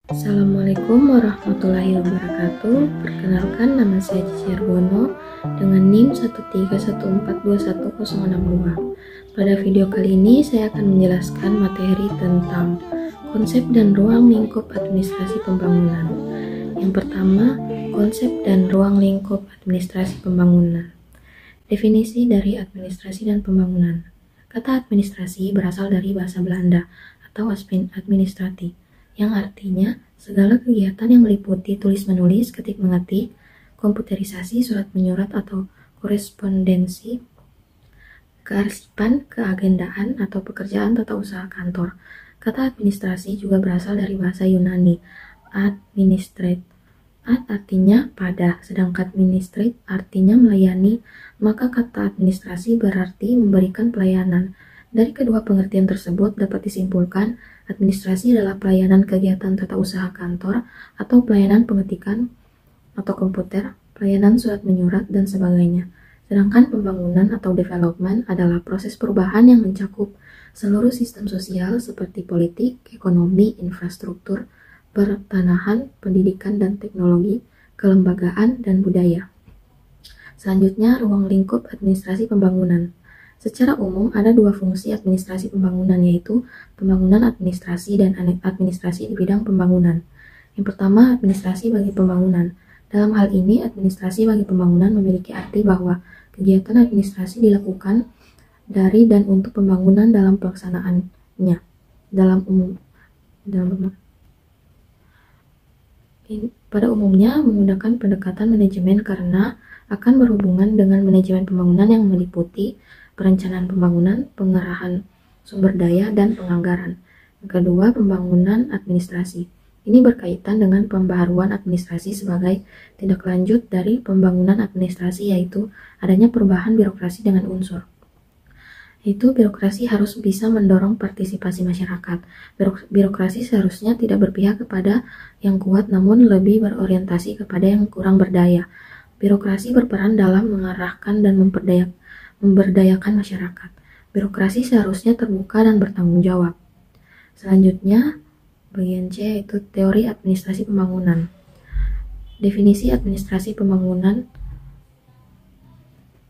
Assalamualaikum warahmatullahi wabarakatuh. Perkenalkan, nama saya Cici Argono dengan NIM 131421062. Pada video kali ini saya akan menjelaskan materi tentang konsep dan ruang lingkup administrasi pembangunan. Yang pertama, konsep dan ruang lingkup administrasi pembangunan. Definisi dari administrasi dan pembangunan. Kata administrasi berasal dari bahasa Belanda atau administrati, yang artinya segala kegiatan yang meliputi tulis-menulis, ketik-mengetik, komputerisasi, surat menyurat atau korespondensi, kearsipan, keagendaan, atau pekerjaan tata usaha kantor. Kata administrasi juga berasal dari bahasa Yunani, administrate. Ad artinya pada, sedangkan administrate artinya melayani, maka kata administrasi berarti memberikan pelayanan. Dari kedua pengertian tersebut dapat disimpulkan administrasi adalah pelayanan kegiatan tata usaha kantor atau pelayanan pengetikan atau komputer, pelayanan surat menyurat, dan sebagainya. Sedangkan pembangunan atau development adalah proses perubahan yang mencakup seluruh sistem sosial seperti politik, ekonomi, infrastruktur, pertanahan, pendidikan dan teknologi, kelembagaan, dan budaya. Selanjutnya, ruang lingkup administrasi pembangunan. Secara umum, ada dua fungsi administrasi pembangunan, yaitu pembangunan administrasi dan administrasi di bidang pembangunan. Yang pertama, administrasi bagi pembangunan. Dalam hal ini, administrasi bagi pembangunan memiliki arti bahwa kegiatan administrasi dilakukan dari dan untuk pembangunan dalam pelaksanaannya. Pada umumnya menggunakan pendekatan manajemen karena akan berhubungan dengan manajemen pembangunan yang meliputi perencanaan pembangunan, pengerahan sumber daya, dan penganggaran. Yang kedua, pembangunan administrasi. Ini berkaitan dengan pembaharuan administrasi sebagai tindak lanjut dari pembangunan administrasi, yaitu adanya perubahan birokrasi dengan unsur. Itu birokrasi harus bisa mendorong partisipasi masyarakat. Birokrasi seharusnya tidak berpihak kepada yang kuat, namun lebih berorientasi kepada yang kurang berdaya. Birokrasi berperan dalam mengarahkan dan memberdayakan masyarakat. Birokrasi seharusnya terbuka dan bertanggung jawab. Selanjutnya, bagian C yaitu teori administrasi pembangunan. Definisi administrasi pembangunan.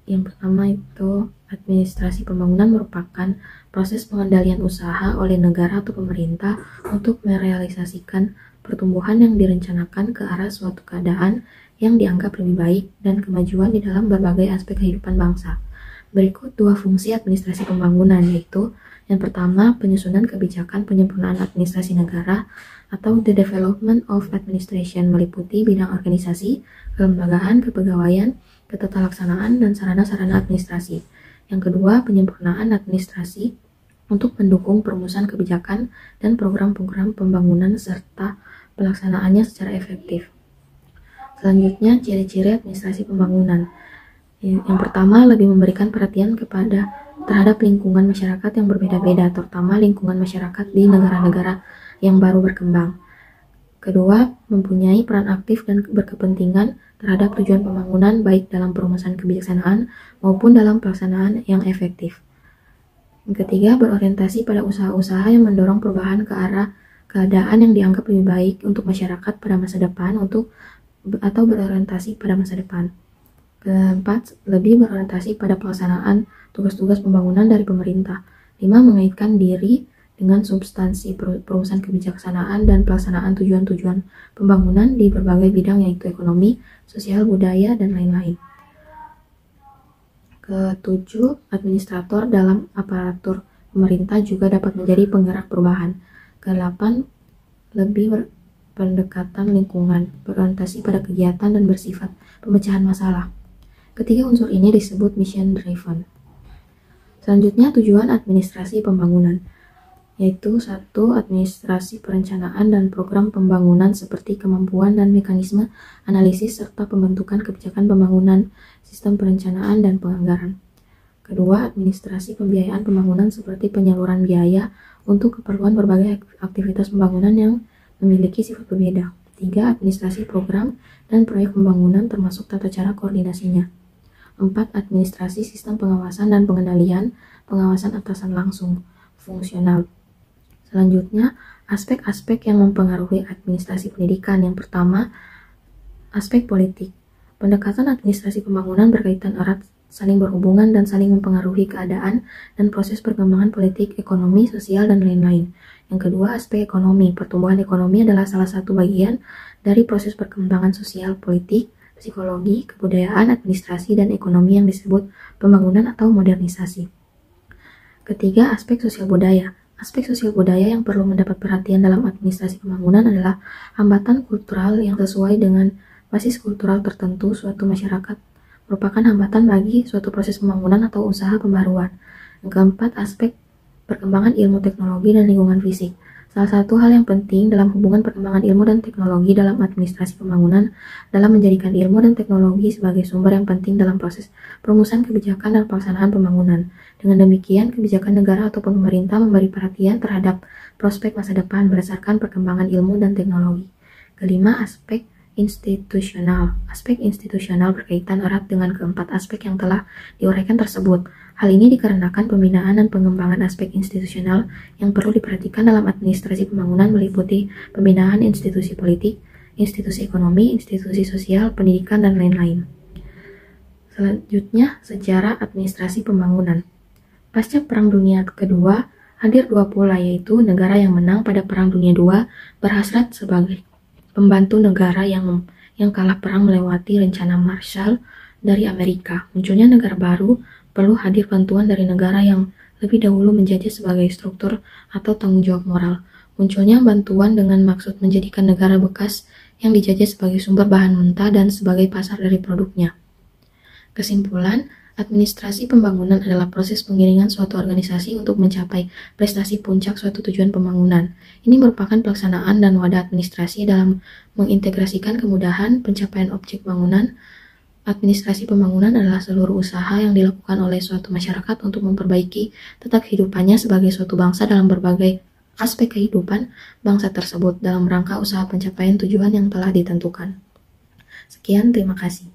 Yang pertama itu, administrasi pembangunan merupakan proses pengendalian usaha oleh negara atau pemerintah untuk merealisasikan pertumbuhan yang direncanakan ke arah suatu keadaan yang dianggap lebih baik dan kemajuan di dalam berbagai aspek kehidupan bangsa. Berikut dua fungsi administrasi pembangunan, yaitu yang pertama, penyusunan kebijakan penyempurnaan administrasi negara atau the development of administration, meliputi bidang organisasi, kelembagaan, kepegawaian, ketatalaksanaan, dan sarana-sarana administrasi. Yang kedua, penyempurnaan administrasi untuk mendukung perumusan kebijakan dan program-program pembangunan serta pelaksanaannya secara efektif. Selanjutnya, ciri-ciri administrasi pembangunan. Yang pertama, lebih memberikan perhatian terhadap lingkungan masyarakat yang berbeda-beda, terutama lingkungan masyarakat di negara-negara yang baru berkembang. Kedua, mempunyai peran aktif dan berkepentingan terhadap tujuan pembangunan baik dalam perumusan kebijaksanaan maupun dalam pelaksanaan yang efektif. Yang ketiga, berorientasi pada usaha-usaha yang mendorong perubahan ke arah keadaan yang dianggap lebih baik untuk masyarakat pada masa depan atau berorientasi pada masa depan. Keempat, lebih berorientasi pada pelaksanaan tugas-tugas pembangunan dari pemerintah. 5. Mengaitkan diri dengan substansi perumusan kebijaksanaan dan pelaksanaan tujuan-tujuan pembangunan di berbagai bidang, yaitu ekonomi, sosial, budaya, dan lain-lain. Ketujuh, administrator dalam aparatur pemerintah juga dapat menjadi penggerak perubahan. Kedelapan, lebih pendekatan lingkungan, berorientasi pada kegiatan dan bersifat pemecahan masalah. Ketiga unsur ini disebut mission driven. Selanjutnya, tujuan administrasi pembangunan, yaitu 1. Administrasi perencanaan dan program pembangunan seperti kemampuan dan mekanisme analisis serta pembentukan kebijakan pembangunan, sistem perencanaan dan penganggaran. Kedua, administrasi pembiayaan pembangunan seperti penyaluran biaya untuk keperluan berbagai aktivitas pembangunan yang memiliki sifat berbeda. 3. Administrasi program dan proyek pembangunan termasuk tata cara koordinasinya. 4. Administrasi sistem pengawasan dan pengendalian, pengawasan atasan langsung, fungsional. Selanjutnya, Aspek-aspek yang mempengaruhi administrasi pendidikan. Yang pertama, aspek politik. Pendekatan administrasi pembangunan berkaitan erat, saling berhubungan dan saling mempengaruhi keadaan dan proses perkembangan politik, ekonomi, sosial, dan lain-lain. Yang kedua, aspek ekonomi. Pertumbuhan ekonomi adalah salah satu bagian dari proses perkembangan sosial, politik, psikologi, kebudayaan, administrasi, dan ekonomi yang disebut pembangunan atau modernisasi. Ketiga, aspek sosial budaya. Aspek sosial budaya yang perlu mendapat perhatian dalam administrasi pembangunan adalah hambatan kultural yang sesuai dengan basis kultural tertentu suatu masyarakat merupakan hambatan bagi suatu proses pembangunan atau usaha pembaruan. Yang keempat, aspek perkembangan ilmu teknologi dan lingkungan fisik. Salah satu hal yang penting dalam hubungan perkembangan ilmu dan teknologi dalam administrasi pembangunan adalah menjadikan ilmu dan teknologi sebagai sumber yang penting dalam proses perumusan kebijakan dan pelaksanaan pembangunan. Dengan demikian, kebijakan negara ataupun pemerintah memberi perhatian terhadap prospek masa depan berdasarkan perkembangan ilmu dan teknologi. Kelima, aspek institusional. Aspek institusional berkaitan erat dengan keempat aspek yang telah diuraikan tersebut. Hal ini dikarenakan pembinaan dan pengembangan aspek institusional yang perlu diperhatikan dalam administrasi pembangunan meliputi pembinaan institusi politik, institusi ekonomi, institusi sosial, pendidikan, dan lain-lain. Selanjutnya, sejarah administrasi pembangunan. Pasca Perang Dunia Kedua, hadir dua pola, yaitu negara yang menang pada Perang Dunia II berhasrat sebagai pembantu negara yang kalah perang melewati rencana Marshall dari Amerika. Munculnya negara baru perlu hadir bantuan dari negara yang lebih dahulu menjajah sebagai struktur atau tanggung jawab moral. Munculnya bantuan dengan maksud menjadikan negara bekas yang dijajah sebagai sumber bahan mentah dan sebagai pasar dari produknya. Kesimpulan, administrasi pembangunan adalah proses pengiringan suatu organisasi untuk mencapai prestasi puncak suatu tujuan pembangunan. Ini merupakan pelaksanaan dan wadah administrasi dalam mengintegrasikan kemudahan pencapaian objek bangunan. Administrasi pembangunan adalah seluruh usaha yang dilakukan oleh suatu masyarakat untuk memperbaiki tata kehidupannya sebagai suatu bangsa dalam berbagai aspek kehidupan bangsa tersebut dalam rangka usaha pencapaian tujuan yang telah ditentukan. Sekian, terima kasih.